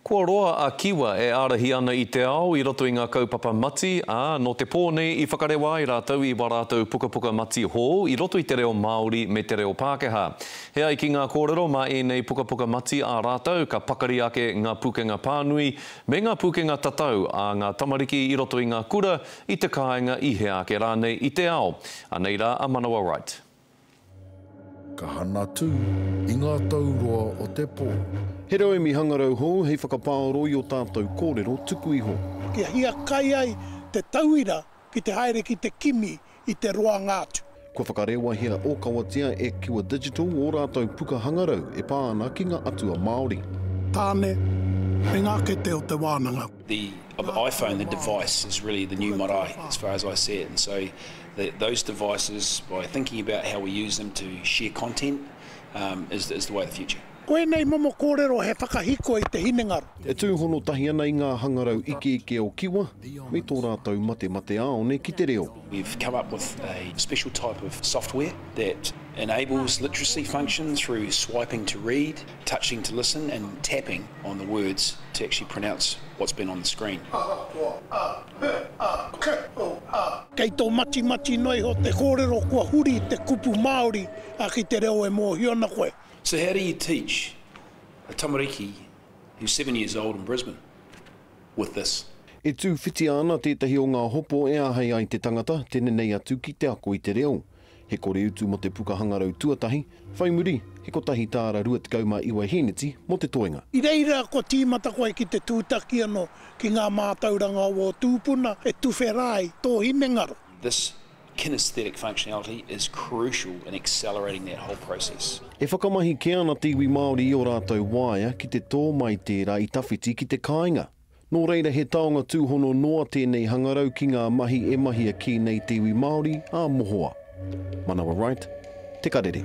Kua roa a Kiwa e arahi ana I te ao I roto I ngā kaupapa mati, no te pōne I whakarewa I rātou I wā rātou puka mati hō, I roto I te reo Māori me te reo Pākehā. Hea I ki ngā kōrero mā enei puka mati a rātou, ka pakari ake ngā pukenga pānui, me ngā pukenga tatau a ngā tamariki I roto I ngā kura, I te kāinga I hea ake rānei I te ao. Anei rā, a Manawa Wright. Ka hana tū I ngā tauroa o te pō. He rau mi hangarau hō, hei whakapāoro I o tātou kōrero tuku iho. Kia hia kai ai te tauira ki te haere ki te kimi I te roa ngātu. Kua whakarewa hea o kawatia e Kiwa Digital o rātou puka hangarau e pāna ki ngā atua Māori. Tāne, me ngā kete o te wānanga. The iPhone, the device, is really the new marae as far as I see it. And so those devices, by thinking about how we use them to share content, is the way of the future. Koe nei momo kōrero he whakahiko I te hinengaru. E tūhono tahi ana I ngā hangarau ike o Kiwa, me tō rātou mate aone ki te reo. We've come up with a special type of software that enables literacy function through swiping to read, touching to listen, and tapping on the words to actually pronounce what's been on the screen. Kei tō mati noi ho te kōrero kua huri te kupu Māori a ki te reo e mōhiona koe. So how do you teach a tamariki who's 7 years old in Brisbane with this? E tū whiti ana tētahi o ngā hopo e ahei ai te tangata, tēne nei atu ki te ako I te reo. He kore utu mo te puka hangarau tuatahi, whai muri, he kotahi tāra rua te kauma iwa heneti mo te toenga. I reira ko tīmata koe ki te tūtaki anō ki ngā mātauranga o tūpuna e tuwherai tō hinengaru. This kinesthetic functionality is crucial in accelerating that whole process. E whakamahi ke ana tiwi Māori I o rātou waia ki te tō mai tērā I tawhiti ki te kāinga. Nō reira he taonga tūhono noa tēnei hangarau ki ngā mahi e mahia ki nei tiwi Māori a mohoa. Manawa Wright, Te Karere.